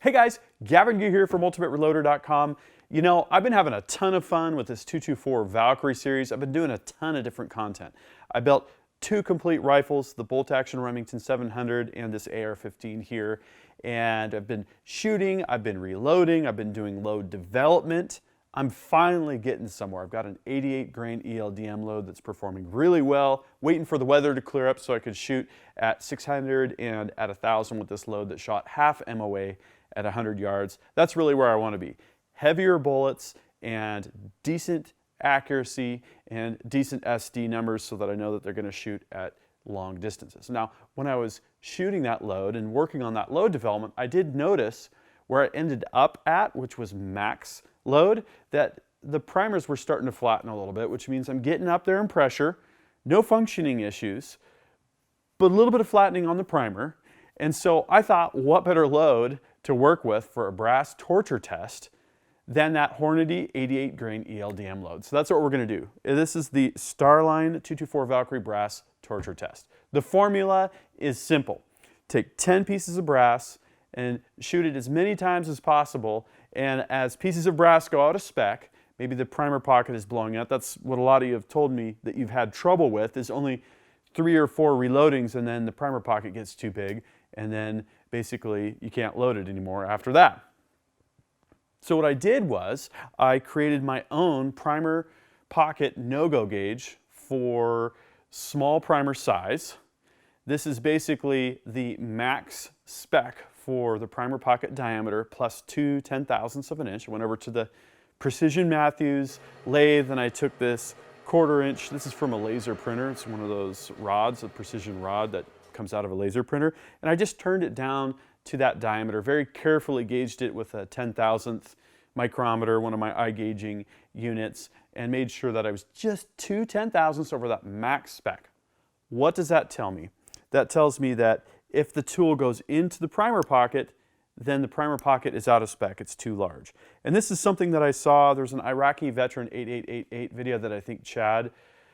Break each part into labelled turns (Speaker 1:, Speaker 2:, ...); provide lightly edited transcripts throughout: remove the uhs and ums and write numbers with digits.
Speaker 1: Hey guys, Gavin Gu here from UltimateReloader.com. You know, I've been having a ton of fun with this 224 Valkyrie series. I've been doing a ton of different content. I built two complete rifles, the Bolt Action Remington 700 and this AR-15 here. And I've been shooting, I've been reloading, I've been doing load development. I'm finally getting somewhere. I've got an 88 grain ELDM load that's performing really well, waiting for the weather to clear up so I could shoot at 600 and at 1,000 with this load that shot half MOA at 100 yards. That's really where I want to be. Heavier bullets and decent accuracy and decent SD numbers so that I know that they're going to shoot at long distances. Now, when I was shooting that load and working on that load development, I did notice where it ended up at, which was max load, that the primers were starting to flatten a little bit, which means I'm getting up there in pressure, no functioning issues, but a little bit of flattening on the primer. And so I thought, what better load to work with for a brass torture test than that Hornady 88 grain ELDM load. So that's what we're going to do. This is the Starline 224 Valkyrie brass torture test. The formula is simple. Take 10 pieces of brass and shoot it as many times as possible, and as pieces of brass go out of spec, maybe the primer pocket is blowing out. That's what a lot of you have told me that you've had trouble with, is only 3 or 4 reloadings and then the primer pocket gets too big and then basically you can't load it anymore after that. So what I did was I created my own primer pocket no-go gauge for small primer size. This is basically the max spec for the primer pocket diameter plus 2 10,000ths of an inch. I went over to the Precision Matthews lathe and I took this 1/4 inch. This is from a laser printer. It's one of those rods, a precision rod that comes out of a laser printer. And I just turned it down to that diameter, very carefully gauged it with a 10,000th micrometer, one of my eye gauging units, and made sure that I was just 2 10,000ths over that max spec. What does that tell me? That tells me that if the tool goes into the primer pocket, then the primer pocket is out of spec, it's too large. And this is something that I saw, there's an Iraqi veteran 8888 video that I think Chad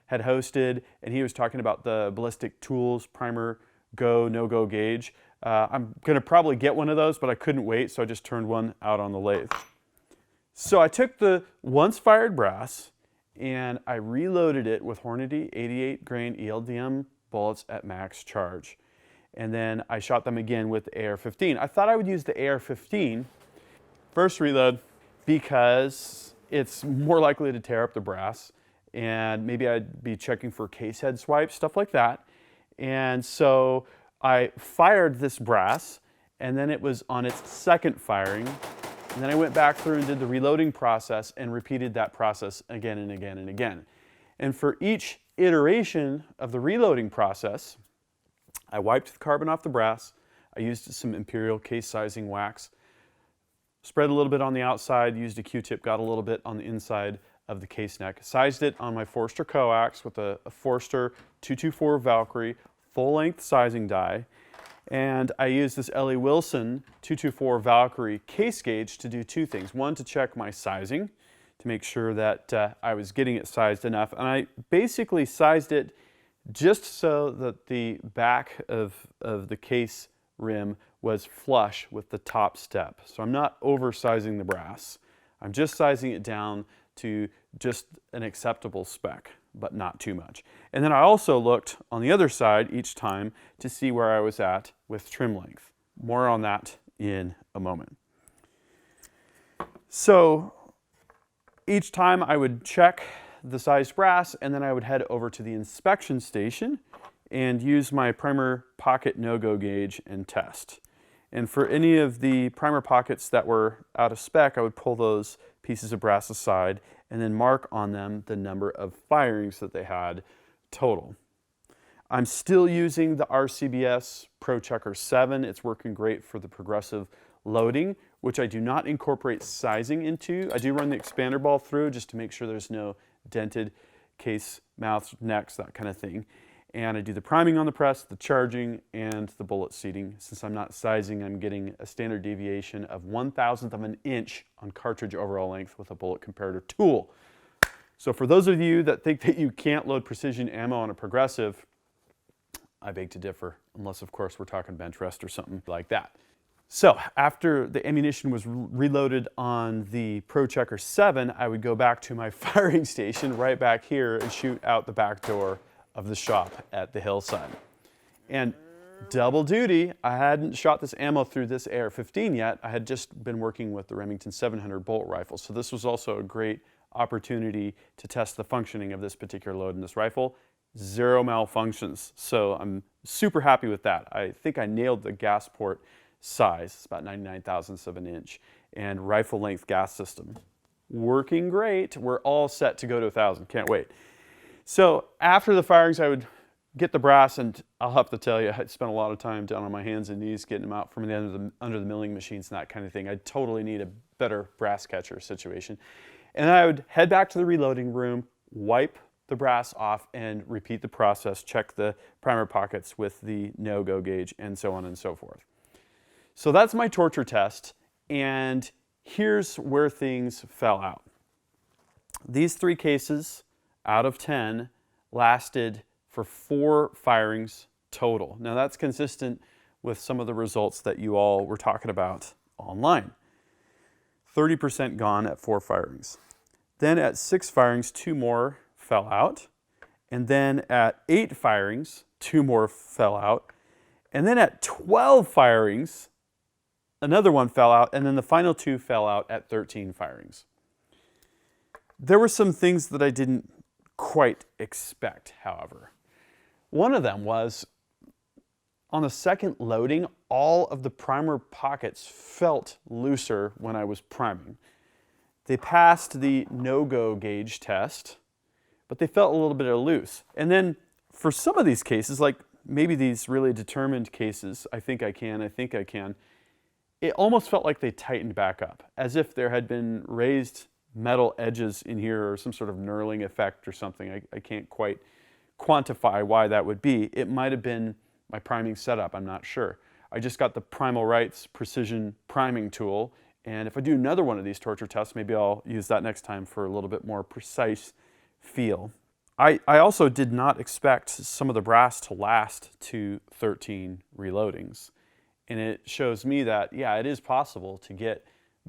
Speaker 1: had hosted, and he was talking about the Ballistic Tools primer go, no-go gauge. I'm gonna probably get one of those, but I couldn't wait, so I just turned one out on the lathe. So I took the once fired brass and I reloaded it with Hornady 88 grain ELDM bullets at max charge. And then I shot them again with the AR-15. I thought I would use the AR-15 first reload because it's more likely to tear up the brass, and maybe I'd be checking for case head swipes, stuff like that. And so I fired this brass, and then it was on its second firing, and then I went back through and did the reloading process and repeated that process again and again and again. And for each iteration of the reloading process, I wiped the carbon off the brass. I used some Imperial case sizing wax, spread a little bit on the outside, used a Q-tip, got a little bit on the inside of the case neck, sized it on my Forster coax with a Forster 224 Valkyrie full-length sizing die, and I used this L.E. Wilson 224 Valkyrie case gauge to do two things. One, to check my sizing, to make sure that I was getting it sized enough, and I basically sized it just so that the back of the case rim was flush with the top step. So I'm not oversizing the brass. I'm just sizing it down to just an acceptable spec, but not too much. And then I also looked on the other side each time to see where I was at with trim length. More on that in a moment. So each time I would check the sized brass, and then I would head over to the inspection station and use my primer pocket no-go gauge and test. And for any of the primer pockets that were out of spec, I would pull those pieces of brass aside and then mark on them the number of firings that they had total. I'm still using the RCBS Pro Checker 7. It's working great for the progressive loading, which I do not incorporate sizing into. I do run the expander ball through just to make sure there's no dented case, mouths, necks, that kind of thing. And I do the priming on the press, the charging, and the bullet seating. Since I'm not sizing, I'm getting a standard deviation of 1,000th of an inch on cartridge overall length with a bullet comparator tool. So for those of you that think that you can't load precision ammo on a progressive, I beg to differ, unless of course we're talking bench rest or something like that. So after the ammunition was reloaded on the ProChecker 7, I would go back to my firing station right back here and shoot out the back door of the shop at the hillside. And double duty, I hadn't shot this ammo through this AR-15 yet. I had just been working with the Remington 700 bolt rifle. So this was also a great opportunity to test the functioning of this particular load in this rifle. Zero malfunctions. So I'm super happy with that. I think I nailed the gas port size. It's about 99 thousandths of an inch. And rifle length gas system. Working great. We're all set to go to 1,000. Can't wait. So after the firings, I would get the brass, and I'll have to tell you, I spent a lot of time down on my hands and knees getting them out from under the milling machines and that kind of thing. I totally need a better brass catcher situation. And I would head back to the reloading room, wipe the brass off, and repeat the process, check the primer pockets with the no-go gauge, and so on and so forth. So that's my torture test, and here's where things fell out. These 3 cases out of 10 lasted for 4 firings total. Now that's consistent with some of the results that you all were talking about online. 30% gone at 4 firings. Then at 6 firings, 2 more fell out. And then at 8 firings, 2 more fell out. And then at 12 firings, another one fell out. And then the final 2 fell out at 13 firings. There were some things that I didn't quite expect, however. One of them was, on the second loading, all of the primer pockets felt looser when I was priming. They passed the no-go gauge test, but they felt a little bit loose. And then for some of these cases, like maybe these really determined cases, I think I can, it almost felt like they tightened back up, as if there had been raised metal edges in here or some sort of knurling effect or something. I can't quite quantify why that would be. It might have been my priming setup, I'm not sure. I just got the Primal Rights precision priming tool, and if I do another one of these torture tests, maybe I'll use that next time for a little bit more precise feel. I also did not expect some of the brass to last to 13 reloadings, and it shows me that, yeah, it is possible to get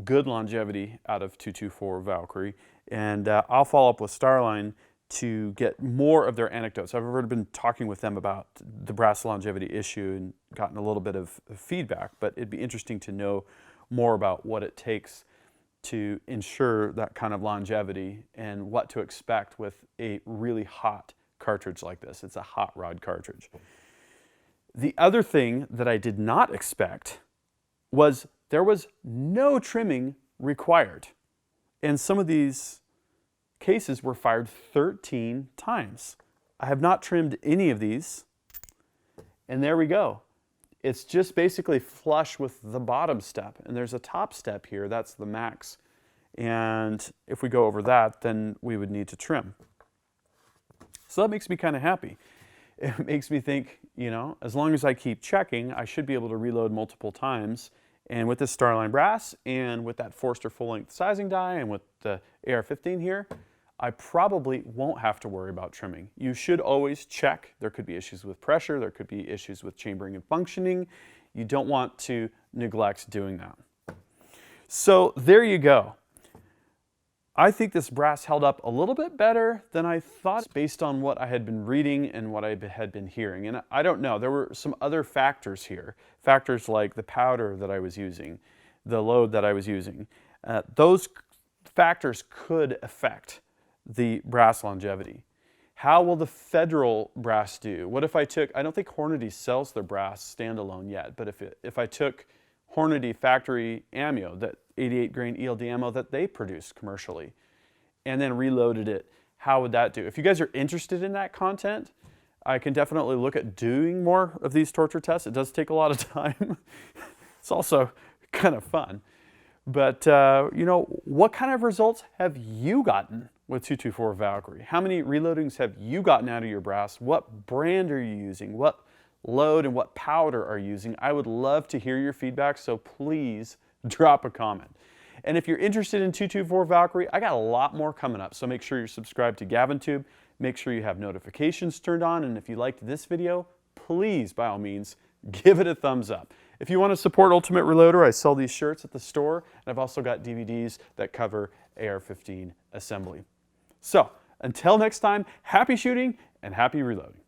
Speaker 1: good longevity out of 224 Valkyrie, and I'll follow up with Starline to get more of their anecdotes. I've already been talking with them about the brass longevity issue and gotten a little bit of feedback, but it'd be interesting to know more about what it takes to ensure that kind of longevity and what to expect with a really hot cartridge like this. It's a hot rod cartridge. The other thing that I did not expect was there was no trimming required. And some of these cases were fired 13 times. I have not trimmed any of these, and there we go. It's just basically flush with the bottom step, and there's a top step here, that's the max. And if we go over that, then we would need to trim. So that makes me kind of happy. It makes me think, you know, as long as I keep checking, I should be able to reload multiple times. And with this Starline brass, and with that Forster full-length sizing die, and with the AR-15 here, I probably won't have to worry about trimming. You should always check. There could be issues with pressure, there could be issues with chambering and functioning. You don't want to neglect doing that. So there you go. I think this brass held up a little bit better than I thought based on what I had been reading and what I had been hearing. And I don't know, there were some other factors here. Factors like the powder that I was using, the load that I was using. Those factors could affect the brass longevity. How will the Federal brass do? What if I took, I don't think Hornady sells their brass standalone yet, but if I took Hornady factory ammo, that 88 grain ELD ammo that they produce commercially, and then reloaded it, how would that do? If you guys are interested in that content, I can definitely look at doing more of these torture tests. It does take a lot of time. It's also kind of fun. But, you know, what kind of results have you gotten with 224 Valkyrie? How many reloadings have you gotten out of your brass? What brand are you using? What load and what powder are you using? I would love to hear your feedback, so please drop a comment. And if you're interested in 224 Valkyrie, I got a lot more coming up, so make sure you're subscribed to GavinTube. Make sure you have notifications turned on, and if you liked this video, please, by all means, give it a thumbs up. If you want to support Ultimate Reloader, I sell these shirts at the store, and I've also got DVDs that cover AR-15 assembly. So, until next time, happy shooting and happy reloading.